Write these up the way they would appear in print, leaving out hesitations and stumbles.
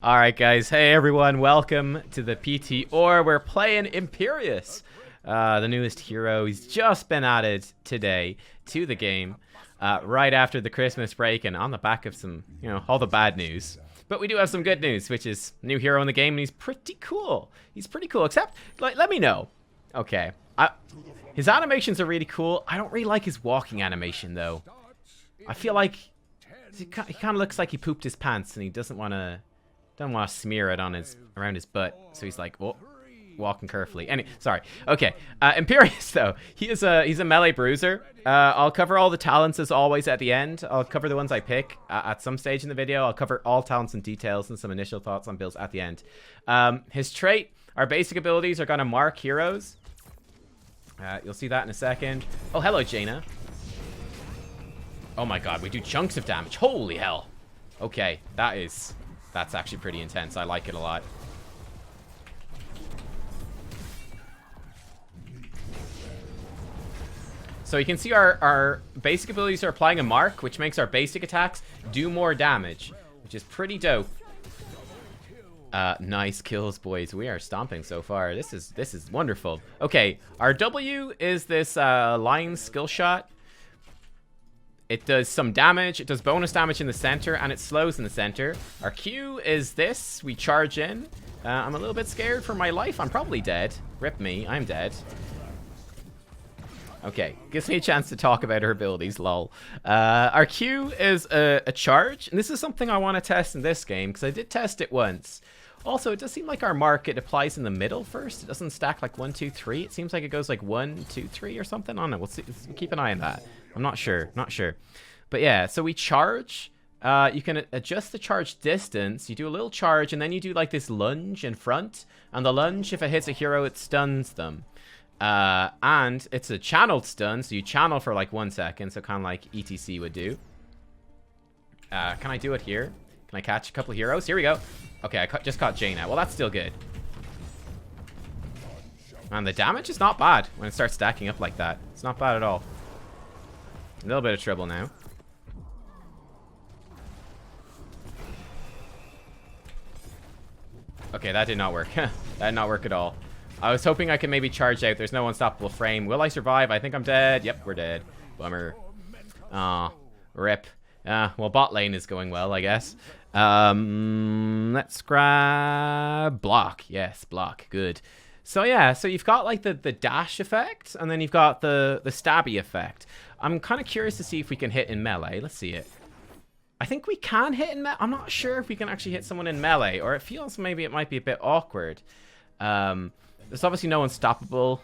Alright guys, hey everyone, welcome to the PTR. We're playing Imperius, the newest hero. He's just been added today to the game, right after the Christmas break and on the back of some, all the bad news. But we do have some good news, which is new hero in the game and he's pretty cool. He's pretty cool, except, let me know. Okay, his animations are really cool. I don't really like his walking animation though. I feel like he kind of looks like he pooped his pants and he doesn't want to smear it on around his butt, so he's like, oh, walking carefully. Sorry. Okay. Imperius though, he's a melee bruiser. I'll cover all the talents as always at the end. I'll cover the ones I pick at some stage in the video. I'll cover all talents and details and some initial thoughts on builds at the end. His trait, our basic abilities are gonna mark heroes. You'll see that in a second. Oh, hello, Jaina. Oh my god, we do chunks of damage. Holy hell. Okay, that's actually pretty intense. I like it a lot. So you can see our basic abilities are applying a mark, which makes our basic attacks do more damage, which is pretty dope. Nice kills, boys. We are stomping so far. This is wonderful. Okay, our W is this line skill shot. It does some damage, it does bonus damage in the center, and it slows in the center. Our Q is this, we charge in. I'm a little bit scared for my life, I'm probably dead. Rip me, I'm dead. Okay, gives me a chance to talk about her abilities, lol. Our Q is a charge, and this is something I want to test in this game, because I did test it once. Also, it does seem like our mark, it applies in the middle first. It doesn't stack like 1, 2, 3. It seems like it goes like 1, 2, 3 or something. I don't know, we'll see. We'll keep an eye on that. I'm not sure, But yeah, so we charge. You can adjust the charge distance. You do a little charge, and then you do like this lunge in front. And the lunge, if it hits a hero, it stuns them. And it's a channeled stun, so you channel for like 1 second, so kind of like ETC would do. Can I do it here? Can I catch a couple heroes? Here we go. Okay, I just caught Jaina. Well, that's still good. And the damage is not bad when it starts stacking up like that. It's not bad at all. A little bit of trouble now. Okay, that did not work. That did not work at all. I was hoping I could maybe charge out. There's no unstoppable frame. Will I survive? I think I'm dead. Yep, we're dead. Bummer. Aw, rip. Well, bot lane is going well, I guess. Let's grab block. Yes, block. Good. So yeah, so you've got like the dash effect, and then you've got the stabby effect. I'm kind of curious to see if we can hit in melee. Let's see it. I think we can hit in melee. I'm not sure if we can actually hit someone in melee, or it feels maybe it might be a bit awkward. There's obviously no unstoppable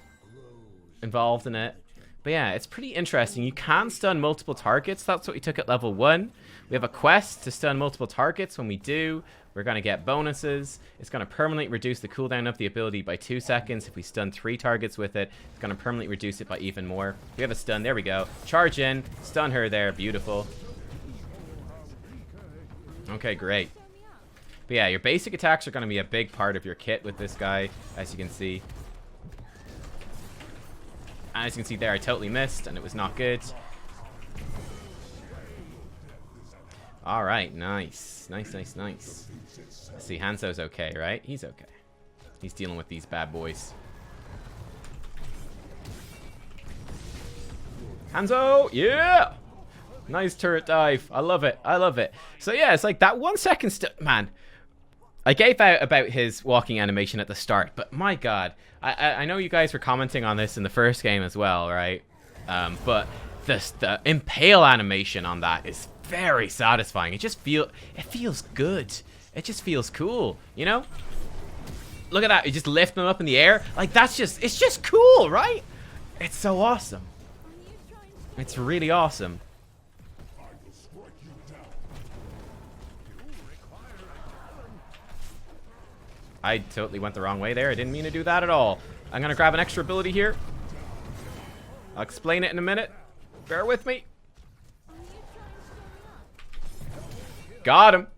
involved in it. But yeah, it's pretty interesting. You can stun multiple targets. That's what we took at level 1. We have a quest to stun multiple targets. When we do, we're going to get bonuses. It's going to permanently reduce the cooldown of the ability by 2 seconds. If we stun 3 targets with it, it's going to permanently reduce it by even more. We have a stun. There we go. Charge in. Stun her there. Beautiful. Okay, great. But yeah, your basic attacks are going to be a big part of your kit with this guy, as you can see. And as you can see there, I totally missed, and it was not good. Alright, nice. Nice. Let's see, Hanzo's okay, right? He's okay. He's dealing with these bad boys. Hanzo! Yeah! Nice turret dive. I love it. So yeah, it's like that 1 second man. I gave out about his walking animation at the start, but my god, I know you guys were commenting on this in the first game as well, right? But the impale animation on that is very satisfying. It feels good. It just feels cool, you know? Look at that, you just lift them up in the air. Like it's just cool, right? It's so awesome. It's really awesome. I totally went the wrong way there. I didn't mean to do that at all. I'm going to grab an extra ability here. I'll explain it in a minute. Bear with me. Got him.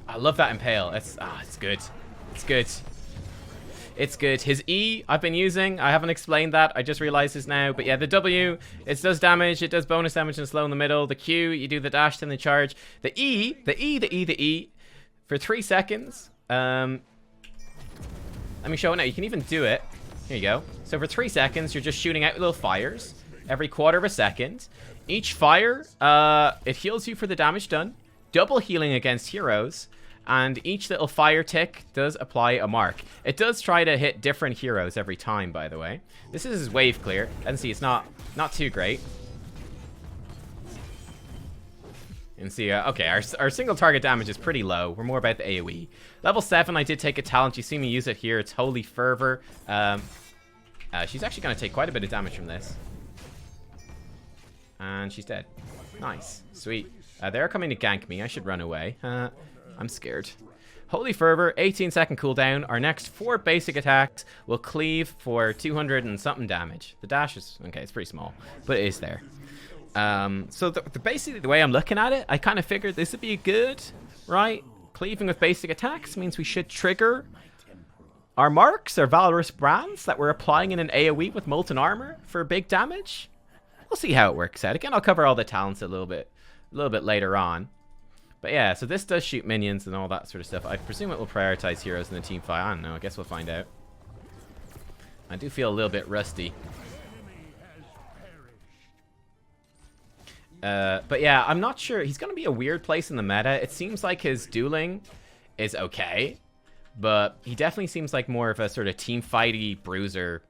I love that impale. It's good. It's good. It's good. His E, I've been using. I haven't explained that. I just realized this now. But yeah, the W, it does damage. It does bonus damage and slow in the middle. The Q, you do the dash, then the charge. The E for 3 seconds. Let me show it now. You can even do it. Here you go. So for 3 seconds, you're just shooting out little fires every quarter of a second. Each fire, it heals you for the damage done. Double healing against heroes. And each little fire tick does apply a mark. It does try to hit different heroes every time, by the way. This is his wave clear. And see, it's not too great. And see, okay, our single target damage is pretty low. We're more about the AoE. Level 7, I did take a talent. You see me use it here. It's Holy Fervor. She's actually going to take quite a bit of damage from this. And she's dead. Nice. Sweet. They're coming to gank me. I should run away. I'm scared. Holy Fervor, 18-second cooldown. Our next 4 basic attacks will cleave for 200 and something damage. The dash is... okay, it's pretty small, but it is there. So basically, the way I'm looking at it, I kind of figured this would be good, right? Cleaving with basic attacks means we should trigger our marks, our valorous brands that we're applying in an AoE with molten armor for big damage. We'll see how it works out. Again, I'll cover all the talents a little bit later on. But yeah, so this does shoot minions and all that sort of stuff. I presume it will prioritize heroes in the team fight. I don't know. I guess we'll find out. I do feel a little bit rusty. But yeah, I'm not sure. He's going to be a weird place in the meta. It seems like his dueling is okay, but he definitely seems like more of a sort of team fighty bruiser,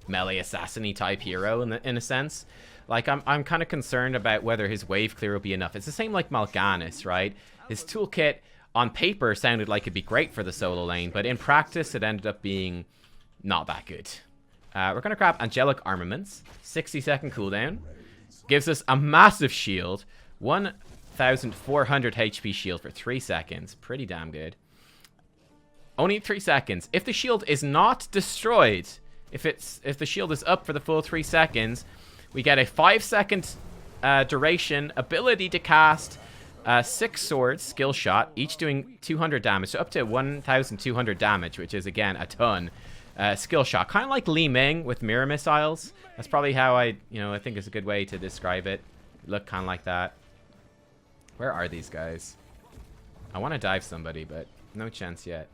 melee assassin-y type hero in a sense. Like, I'm kind of concerned about whether his wave clear will be enough. It's the same like Mal'Ganis, right? His toolkit on paper sounded like it'd be great for the solo lane, but in practice it ended up being not that good. We're going to grab Angelic Armaments, 60-second cooldown. Gives us a massive shield, 1,400 HP shield for 3 seconds. Pretty damn good. Only 3 seconds. If the shield is not destroyed, if the shield is up for the full 3 seconds, we get a 5-second duration ability to cast 6 swords, skill shot, each doing 200 damage, so up to 1,200 damage, which is again a ton. Skill shot, kind of like Li Ming with mirror missiles. That's probably how I think is a good way to describe it. Look kind of like that. Where are these guys? I want to dive somebody, but no chance yet.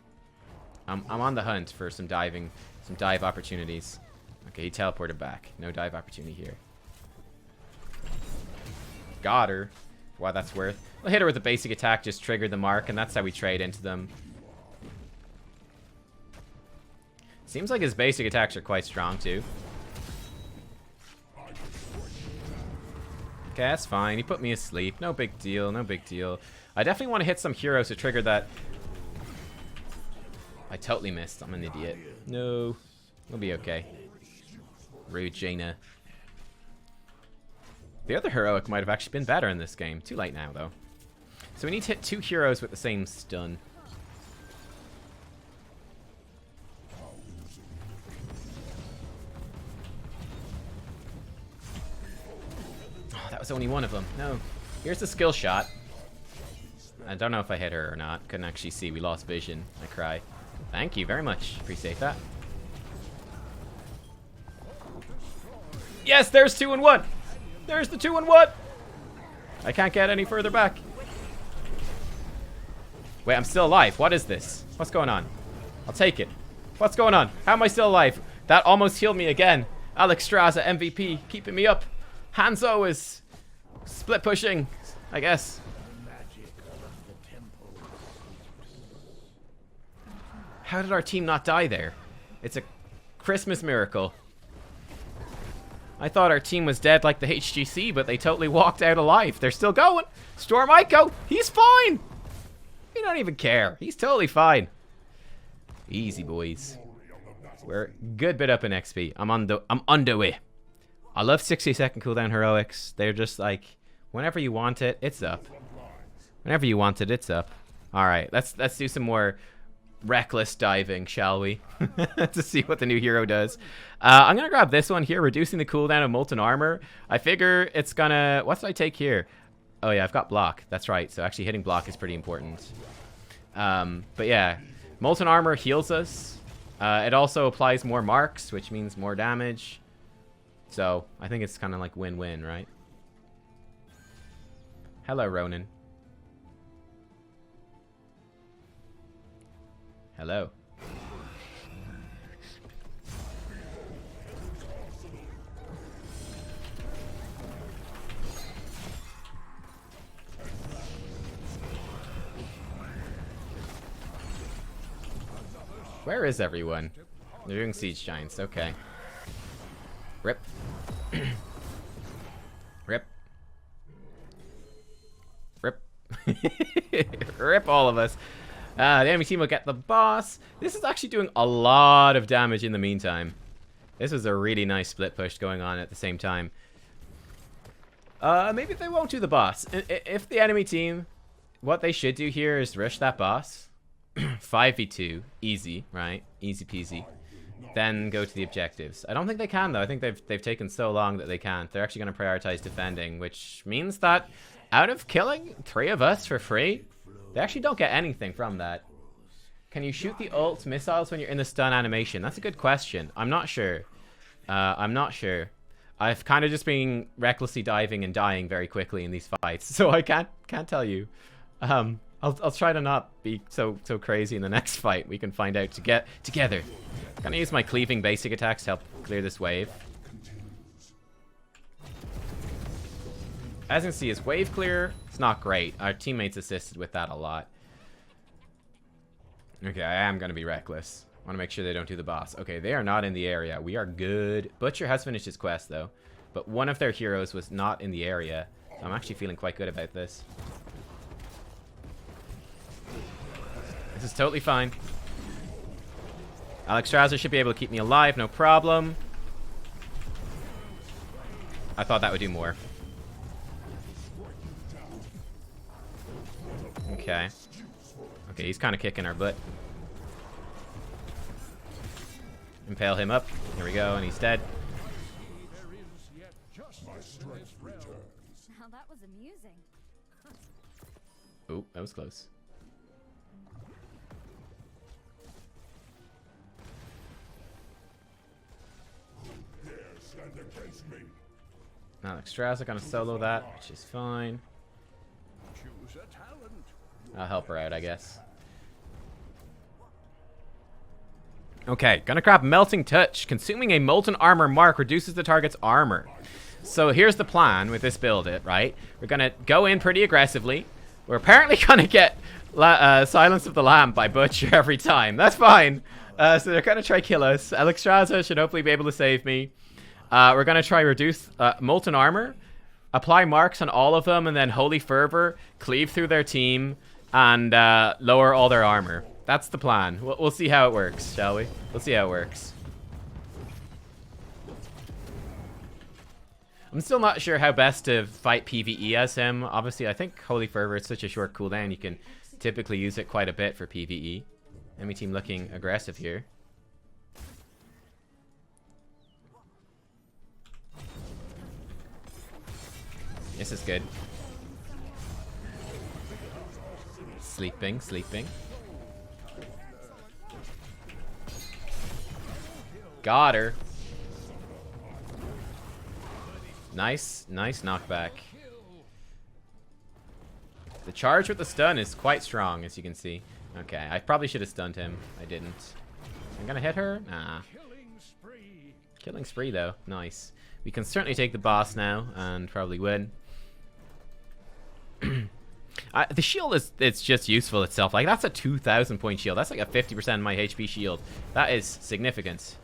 I'm on the hunt for some dive opportunities. Okay, he teleported back. No dive opportunity here. Got her. Wow, that's worth. We'll hit her with a basic attack, just trigger the mark, and that's how we trade into them. Seems like his basic attacks are quite strong, too. Okay, that's fine. He put me asleep. No big deal, no big deal. I definitely want to hit some heroes to trigger that. I totally missed. I'm an idiot. No. We'll be okay. Rude Jaina. The other heroic might have actually been better in this game. Too late now, though. So we need to hit 2 heroes with the same stun. Oh, that was only one of them. No. Here's the skill shot. I don't know if I hit her or not. Couldn't actually see. We lost vision. I cry. Thank you very much. Appreciate that. Yes, there's 2 and 1. There's the 2 and 1. I can't get any further back. Wait, I'm still alive. What is this? What's going on? I'll take it. What's going on? How am I still alive? That almost healed me again. Alex Straza, MVP, keeping me up. Hanzo is split pushing, I guess. How did our team not die there? It's a Christmas miracle. I thought our team was dead like the HGC, but they totally walked out alive. They're still going. Storm Ico, he's fine. He don't even care. He's totally fine. Easy, boys. We're a good bit up in XP. I'm on the way. I love 60-second cooldown heroics. They're just like, whenever you want it, it's up. Whenever you want it, it's up. All right, let's do some more reckless diving, shall we? To see what the new hero does. I'm gonna grab this one here, reducing the cooldown of molten armor. I figure it's gonna... what did I take here? Oh yeah, I've got block. That's right. So actually hitting block is pretty important. But yeah, molten armor heals us. It also applies more marks, which means more damage. So I think it's kind of like win-win, right? Hello, Ronan. Hello. Where is everyone? They're doing siege giants. Okay. Rip. Rip. Rip. Rip all of us. The enemy team will get the boss. This is actually doing a lot of damage in the meantime. This was a really nice split push going on at the same time. Maybe they won't do the boss. If the enemy team, what they should do here is rush that boss. 5v2. Easy, right? Easy peasy. Then go to the objectives. I don't think they can, though. I think they've taken so long that they can't. They're actually going to prioritize defending, which means that out of killing 3 of us for free, they actually don't get anything from that. Can you shoot the ult missiles when you're in the stun animation? That's a good question. I'm not sure. I'm not sure. I've kind of just been recklessly diving and dying very quickly in these fights, so I can't tell you. I'll try to not be so crazy in the next fight. We can find out to get together. I'm gonna use my cleaving basic attacks to help clear this wave. As you can see, his wave clear, it's not great. Our teammates assisted with that a lot. Okay, I am gonna be reckless. I want to make sure they don't do the boss. Okay, they are not in the area. We are good. Butcher has finished his quest, though. But one of their heroes was not in the area. So I'm actually feeling quite good about this. This is totally fine. Alex Strasser should be able to keep me alive, no problem. I thought that would do more. Okay. Okay, he's kind of kicking our butt. Impale him up. Here we go, and he's dead. Now that was amusing. Oh, that was close. Alex Strasser gonna solo that, which is fine. I'll help her out, I guess. Okay, gonna grab Melting Touch. Consuming a molten armor mark reduces the target's armor. So here's the plan with this build, right? We're gonna go in pretty aggressively. We're apparently gonna get Silence of the Lamb by Butcher every time. That's fine. So they're gonna try kill us. Alex Strasser should hopefully be able to save me. We're gonna try reduce molten armor, apply marks on all of them, and then Holy Fervor, cleave through their team, and lower all their armor. That's the plan. We'll see how it works, shall we? We'll see how it works. I'm still not sure how best to fight PvE as him. Obviously, I think Holy Fervor is such a short cooldown. You can typically use it quite a bit for PvE. Enemy team looking aggressive here. This is good. Sleeping, sleeping. Got her. Nice, nice knockback. The charge with the stun is quite strong, as you can see. Okay, I probably should have stunned him. I didn't. I'm gonna hit her? Nah. Killing spree, though. Nice. We can certainly take the boss now, and probably win. The shield it's just useful itself. Like, that's a 2,000 point shield. That's like a 50% of my HP shield. That is significant.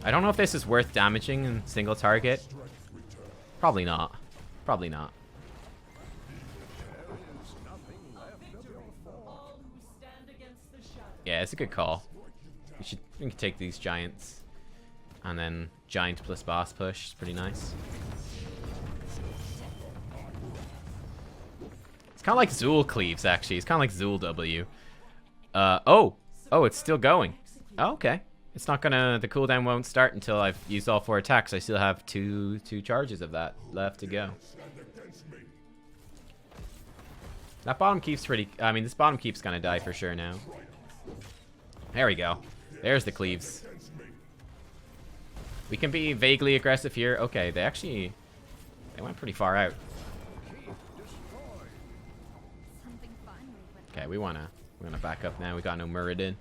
I don't know if this is worth damaging in single target. Probably not. Probably not. Yeah, it's a good call. We can take these giants. And then giant plus boss push. It's pretty nice. It's kind of like Zool cleaves, actually. It's kind of like Zool W. Oh, it's still going. Oh, okay. It's not gonna, the cooldown won't start until I've used all 4 attacks. I still have two charges of that left to go. That bottom keep's pretty, I mean, this bottom keep's gonna die for sure now. There we go. There's the cleaves. We can be vaguely aggressive here. Okay, they went pretty far out. Okay, we wanna We're gonna back up now. We got no Muradin.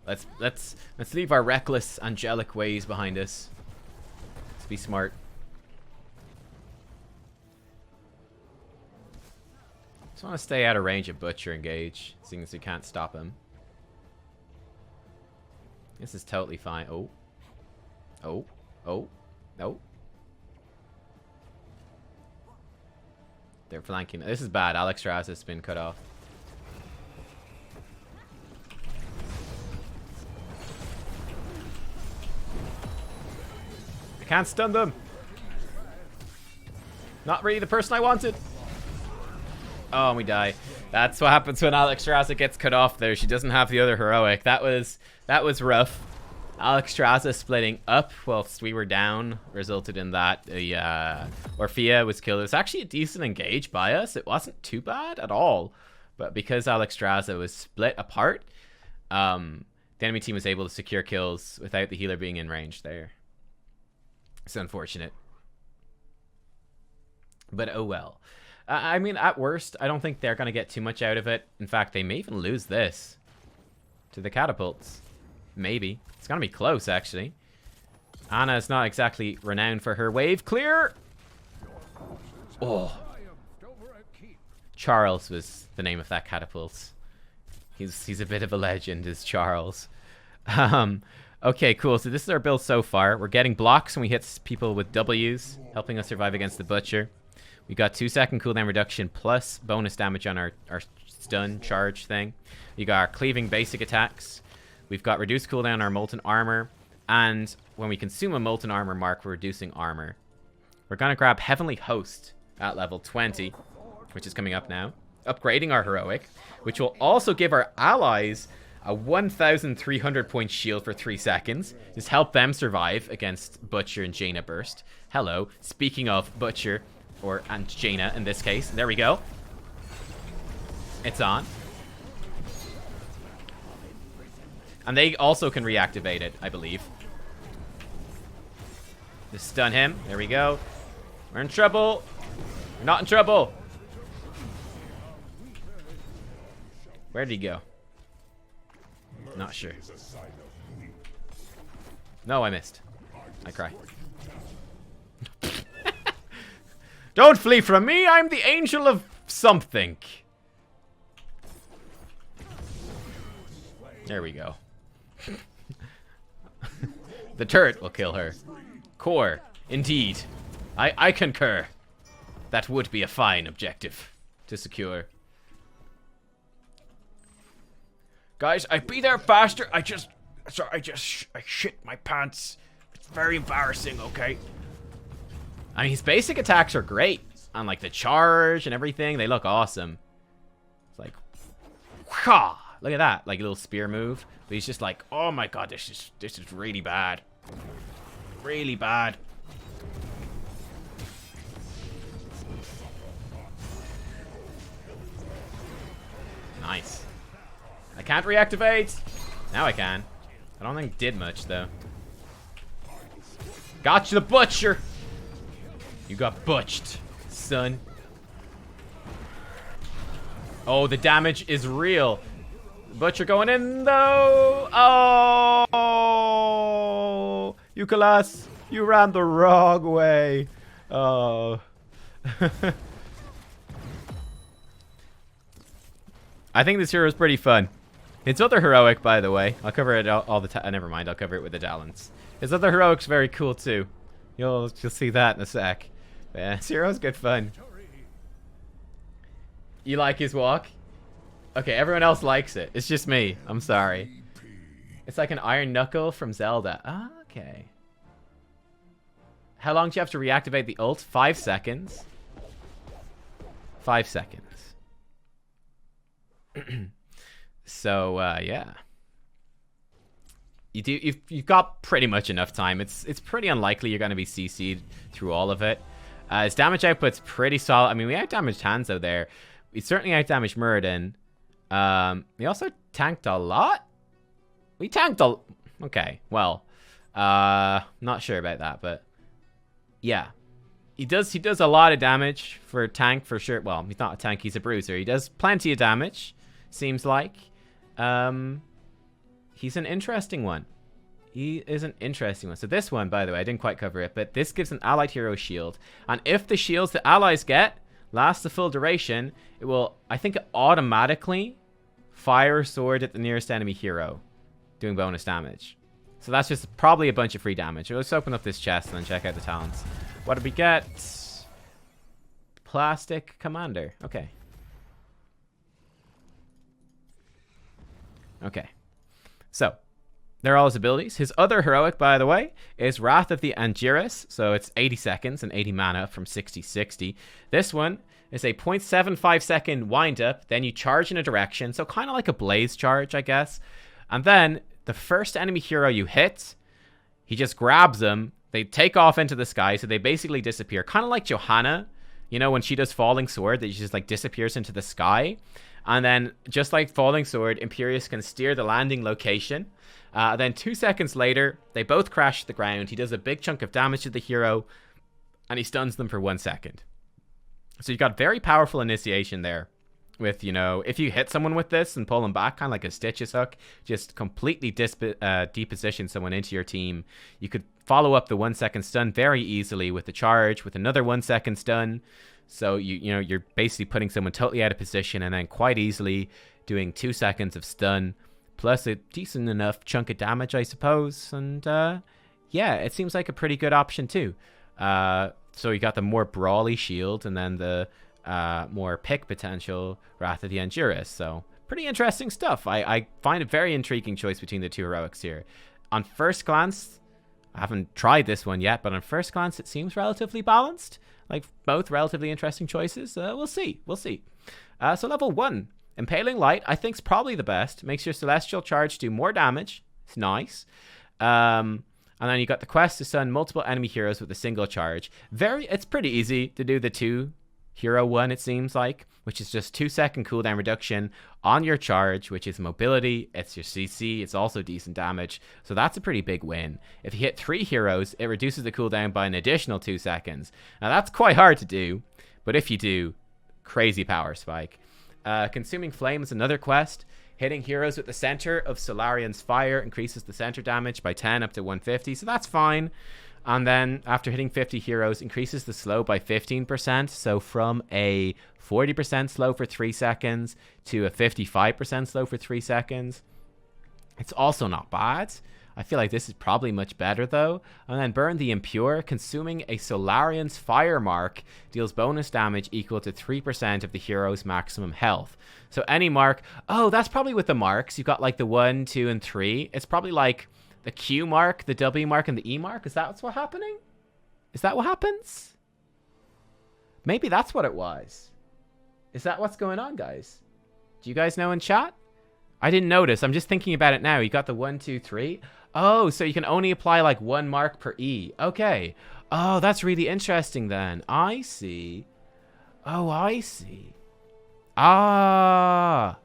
Let's leave our reckless angelic ways behind us. Let's be smart. Just want to stay out of range of Butcher engage, seeing as we can't stop him. This is totally fine. Oh. Oh. Oh. No. They're flanking. This is bad. Alex Raz has been cut off. I can't stun them. Not really the person I wanted. Oh, and we die. That's what happens when Alex Straza gets cut off there. She doesn't have the other heroic. That was rough. Alex Straza splitting up whilst we were down resulted in that. Orphea was killed. It was actually a decent engage by us. It wasn't too bad at all. But because Alex Straza was split apart, the enemy team was able to secure kills without the healer being in range there. It's unfortunate. But oh well. I mean, at worst, I don't think they're going to get too much out of it. In fact, they may even lose this to the catapults. Maybe. It's going to be close, actually. Anna is not exactly renowned for her wave clear. Oh. Charles was the name of that catapult. He's a bit of a legend, is Charles. Okay, cool. So this is our build so far. We're getting blocks when we hit people with W's, helping us survive against the Butcher. We got 2-second cooldown reduction plus bonus damage on our stun charge thing. We got our cleaving basic attacks. We've got reduced cooldown on our molten armor. And when we consume a molten armor mark, we're reducing armor. We're going to grab Heavenly Host at level 20, which is coming up now. Upgrading our heroic, which will also give our allies a 1,300 point shield for 3 seconds. Just help them survive against Butcher and Jaina Burst. Hello. Speaking of Butcher, and Jaina in this case. There we go. It's on. And they also can reactivate it, I believe. Just stun him. There we go. We're in trouble. We're not in trouble. Where did he go? Not sure. No, I missed. I cry. Don't flee from me! I'm the angel of something. There we go. The turret will kill her. Core, indeed. I concur. That would be a fine objective to secure. Guys, I'd be there faster. I shit my pants. It's very embarrassing, okay? I mean, his basic attacks are great. On, like, the charge and everything. They look awesome. It's like, wha! Look at that. Like, a little spear move. But he's just like, oh my god, this is really bad. Really bad. Nice. I can't reactivate. Now I can. I don't think it did much, though. Got you, the Butcher. You got butched, son. Oh, the damage is real. Butcher going in, though. Oh, Eucalas, you ran the wrong way. Oh. I think this hero is pretty fun. His other heroic, by the way, I'll cover it all the time. Never mind, I'll cover it with the Talons. His other heroic's very cool too. You'll see that in a sec. Yeah, this hero's good fun. You like his walk? Okay, everyone else likes it. It's just me. I'm sorry. It's like an iron knuckle from Zelda. Ah, okay. How long do you have to reactivate the ult? 5 seconds. 5 seconds. So, yeah. You've got pretty much enough time. It's pretty unlikely you're going to be CC'd through all of it. His damage output's pretty solid. I mean, we outdamaged Hanzo there. We certainly outdamaged Muradin. We also tanked a lot. We tanked a... Okay, well. Not sure about that, but... Yeah. He does a lot of damage for a tank, for sure. Well, he's not a tank, he's a bruiser. He does plenty of damage, seems like. He's an interesting one. He is an interesting one. So this one, by the way, I didn't quite cover it, but this gives an allied hero shield. And if the shields the allies get last the full duration, it will, I think, automatically fire a sword at the nearest enemy hero, doing bonus damage. So that's just probably a bunch of free damage. So let's open up this chest and then check out the talents. What did we get? Plastic Commander. Okay. Okay. So, they're all his abilities. His other heroic, by the way, is Wrath of the Angelic. So it's 80 seconds and 80 mana from 60-60. This one is a 0.75 second wind up. Then you charge in a direction. So kind of like a blaze charge, I guess. And then the first enemy hero you hit, he just grabs them. They take off into the sky. So they basically disappear. Kind of like Johanna, you know, when she does Falling Sword, that she just like disappears into the sky. And then just like Falling Sword, Imperius can steer the landing location. Then 2 seconds later, they both crash to the ground. He does a big chunk of damage to the hero, and he stuns them for 1 second. So you got very powerful initiation there. With, you know, if you hit someone with this and pull them back, kind of like a Stitches hook, just completely deposition someone into your team. You could follow up the 1 second stun very easily with the charge, with another 1 second stun. So you know, you're basically putting someone totally out of position, and then quite easily doing 2 seconds of stun. Plus a decent enough chunk of damage, I suppose. And yeah, it seems like a pretty good option too. So you got the more brawly shield, and then the more pick potential Wrath of the Angelic. So pretty interesting stuff. I find a very intriguing choice between the two heroics here. On first glance, I haven't tried this one yet, but on first glance it seems relatively balanced. Like both relatively interesting choices. We'll see. We'll see. So level 1. Impaling Light, I think, is probably the best. Makes your Celestial Charge do more damage. It's nice. And then you got the quest to stun multiple enemy heroes with a single charge. It's pretty easy to do the 2 hero one, it seems like, which is just 2 second cooldown reduction on your charge, which is mobility. It's your CC. It's also decent damage. So that's a pretty big win. If you hit 3 heroes, it reduces the cooldown by an additional 2 seconds. Now that's quite hard to do, but if you do, crazy power spike. Consuming Flame is another quest. Hitting heroes with the center of Solarian's fire increases the center damage by 10 up to 150, so that's fine. And then after hitting 50 heroes, increases the slow by 15%. So from a 40% slow for 3 seconds to a 55% slow for 3 seconds. It's also not bad. I feel like this is probably much better though. And then Burn the Impure, consuming a Solarian's fire mark, deals bonus damage equal to 3% of the hero's maximum health. So any mark, oh, that's probably with the marks. You've got like the 1, 2, and 3. It's probably like the Q mark, the W mark, and the E mark. Is that what's happening? Is that what happens? Maybe that's what it was. Is that what's going on, guys? Do you guys know in chat? I didn't notice. I'm just thinking about it now. You got the 1, 2, 3. Oh, so you can only apply like 1 mark per E. Okay. Oh, that's really interesting then. I see. Oh, I see. Ah.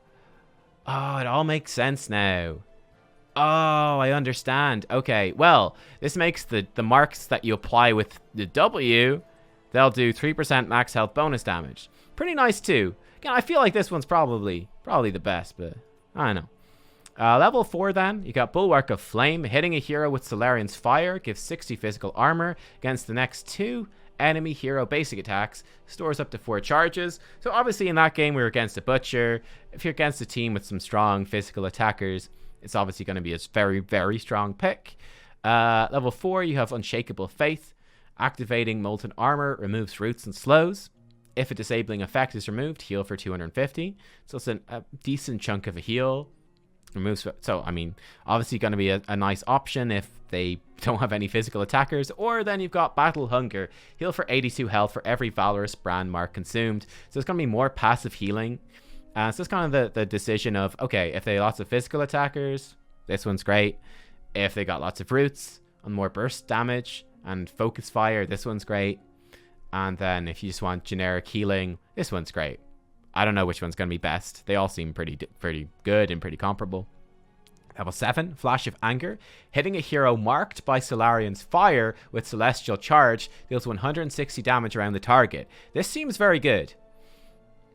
Oh, it all makes sense now. Oh, I understand. Okay, well, this makes the marks that you apply with the W, they'll do 3% max health bonus damage. Pretty nice too. Again, I feel like this one's probably the best, but I don't know. Level 4 then, you got Bulwark of Flame. Hitting a hero with Solarian's Fire gives 60 physical armor against the next 2 enemy hero basic attacks. Stores up to 4 charges. So obviously in that game we were against a Butcher. If you're against a team with some strong physical attackers, it's obviously going to be a very, very strong pick. Level 4, you have Unshakable Faith. Activating Molten Armor removes roots and slows. If a disabling effect is removed, heal for 250. So it's a decent chunk of a heal. Removes, so I mean, obviously going to be a nice option if they don't have any physical attackers. Or then you've got Battle Hunger. Heal for 82 health for every Valorous brand mark consumed. So it's going to be more passive healing. So it's kind of the decision of, okay, if they have lots of physical attackers, this one's great. If they got lots of roots and more burst damage and focus fire, this one's great. And then if you just want generic healing, this one's great. I don't know which one's going to be best. They all seem pretty good and pretty comparable. Level 7, Flash of Anger. Hitting a hero marked by Solarian's Fire with Celestial Charge deals 160 damage around the target. This seems very good.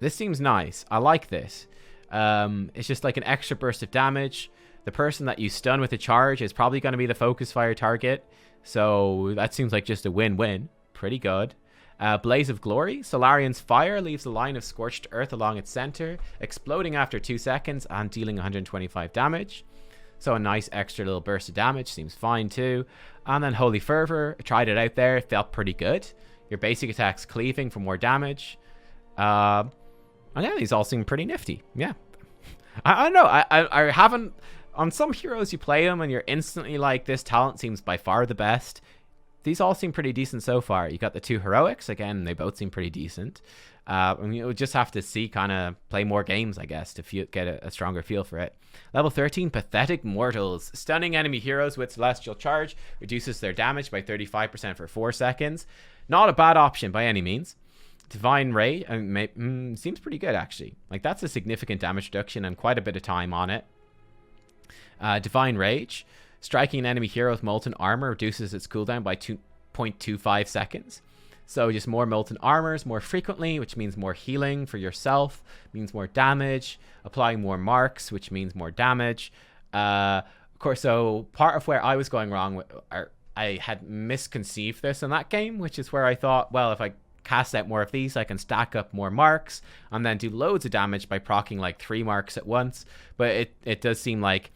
This seems nice. I like this. It's just like an extra burst of damage. The person that you stun with a charge is probably going to be the focus fire target. So that seems like just a win-win. Pretty good. Blaze of Glory. Solarian's fire leaves a line of scorched earth along its center, exploding after 2 seconds and dealing 125 damage. So a nice extra little burst of damage. Seems fine too. And then Holy Fervor. I tried it out there. It felt pretty good. Your basic attack's cleaving for more damage. And yeah, these all seem pretty nifty. Yeah. I don't know. I haven't... On some heroes, you play them and you're instantly like, this talent seems by far the best. These all seem pretty decent so far. You got the 2 heroics. Again, they both seem pretty decent. And you'll just have to see, kind of play more games, I guess, to get a stronger feel for it. Level 13, Pathetic Mortals. Stunning enemy heroes with Celestial Charge reduces their damage by 35% for 4 seconds. Not a bad option by any means. Divine Rage seems pretty good, actually. Like, that's a significant damage reduction and quite a bit of time on it. Divine Rage. Striking an enemy hero with Molten Armor reduces its cooldown by 2.25 seconds. So just more Molten Armors more frequently, which means more healing for yourself, means more damage. Applying more marks, which means more damage. Of course, so part of where I was going wrong, I had misconceived this in that game, which is where I thought, well, if I cast out more of these, I can stack up more marks and then do loads of damage by proccing like 3 marks at once. But it does seem like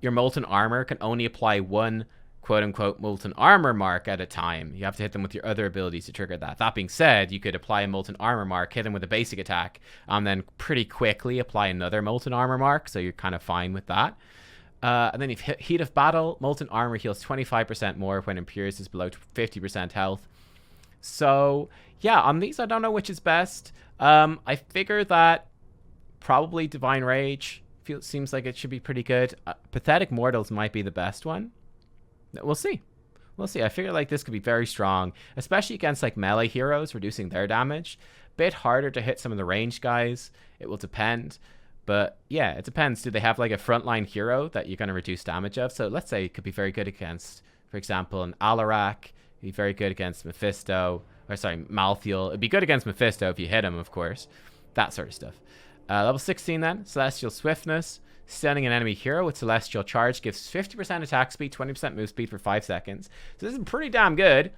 your Molten Armor can only apply 1 quote-unquote Molten Armor mark at a time. You have to hit them with your other abilities to trigger that. That being said, you could apply a Molten Armor mark, hit them with a basic attack, and then pretty quickly apply another Molten Armor mark, so you're kind of fine with that. And then you've hit Heat of Battle. Molten Armor heals 25% more when Imperius is below 50% health. So, yeah, on these, I don't know which is best. I figure that probably Divine Rage seems like it should be pretty good. Pathetic Mortals might be the best one. We'll see. We'll see. I figure like this could be very strong, especially against like melee heroes, reducing their damage. Bit harder to hit some of the ranged guys. It will depend. But yeah, it depends. Do they have like a frontline hero that you're going to reduce damage of? So let's say it could be very good against, for example, an Alarak. It'd be very good against Mephisto. Or sorry, Malthael. It'd be good against Mephisto if you hit him, of course. That sort of stuff. Level 16 then, Celestial Swiftness. Stunning an enemy hero with Celestial Charge gives 50% attack speed, 20% move speed for 5 seconds. So this is pretty damn good.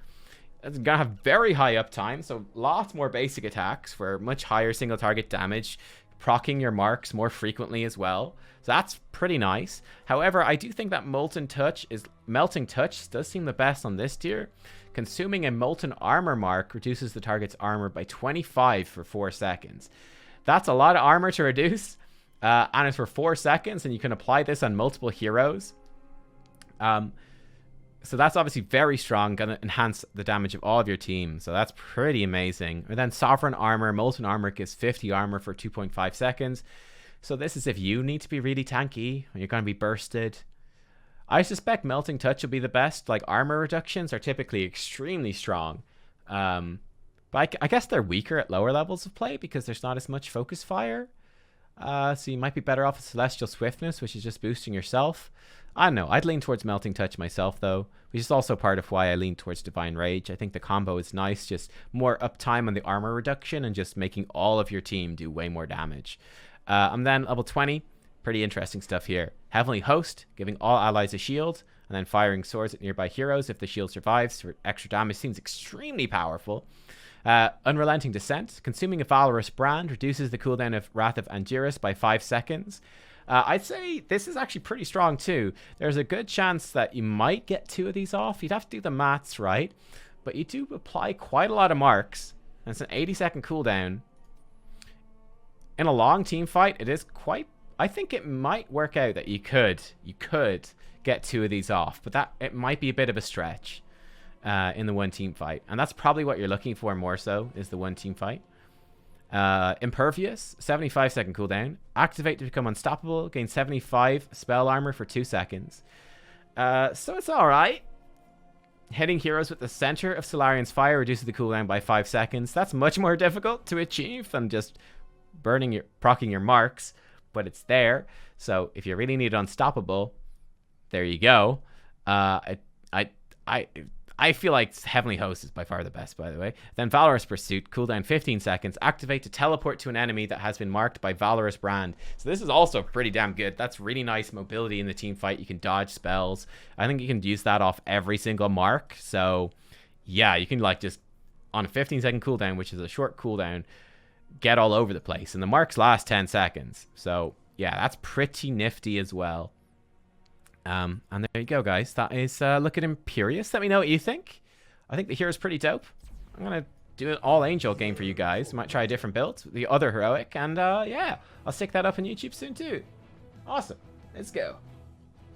It's going to have very high uptime, so lots more basic attacks for much higher single target damage, proccing your marks more frequently as well. So that's pretty nice. However, I do think that Melting Touch does seem the best on this tier. Consuming a Molten Armor mark reduces the target's armor by 25 for 4 seconds. That's a lot of armor to reduce, and it's for 4 seconds, and you can apply this on multiple heroes. So that's obviously very strong, going to enhance the damage of all of your team, so that's pretty amazing. And then Sovereign Armor, Molten Armor gives 50 armor for 2.5 seconds. So this is if you need to be really tanky, or you're going to be bursted. I suspect Melting Touch will be the best. Like, armor reductions are typically extremely strong. But I guess they're weaker at lower levels of play because there's not as much focus fire. So you might be better off with Celestial Swiftness, which is just boosting yourself. I don't know. I'd lean towards Melting Touch myself, though, which is also part of why I lean towards Divine Rage. I think the combo is nice, just more uptime on the armor reduction and just making all of your team do way more damage. And then level 20, pretty interesting stuff here. Heavenly Host, giving all allies a shield, and then firing swords at nearby heroes if the shield survives for extra damage. Seems extremely powerful. Unrelenting Descent, consuming a Valorous brand reduces the cooldown of Wrath of Angiris by 5 seconds. I'd say this is actually pretty strong too. There's a good chance that you might get 2 of these off. You'd have to do the maths right, but you do apply quite a lot of marks, and it's an 80-second cooldown. In a long team fight, it is quite... I think it might work out that you could get 2 of these off, but that it might be a bit of a stretch. In the one team fight, and that's probably what you're looking for more so, is the one team fight. Impervious, 75-second cooldown. Activate to become unstoppable. Gain 75 spell armor for 2 seconds. So it's alright. Hitting heroes with the center of Solarian's fire reduces the cooldown by 5 seconds. That's much more difficult to achieve than just proccing your marks, but it's there. So if you really need unstoppable, there you go. I feel like Heavenly Host is by far the best, by the way. Then Valorous Pursuit, cooldown 15 seconds. Activate to teleport to an enemy that has been marked by Valorous Brand. So this is also pretty damn good. That's really nice mobility in the team fight. You can dodge spells. I think you can use that off every single mark. So yeah, you can like just on a 15-second cooldown, which is a short cooldown, get all over the place. And the marks last 10 seconds. So yeah, that's pretty nifty as well. And there you go, guys. That is look at Imperius. Let me know what you think. I think the hero's pretty dope. I'm gonna do an all angel game for you guys. Might try a different build, the other heroic, and yeah, I'll stick that up on YouTube soon too. Awesome. Let's go.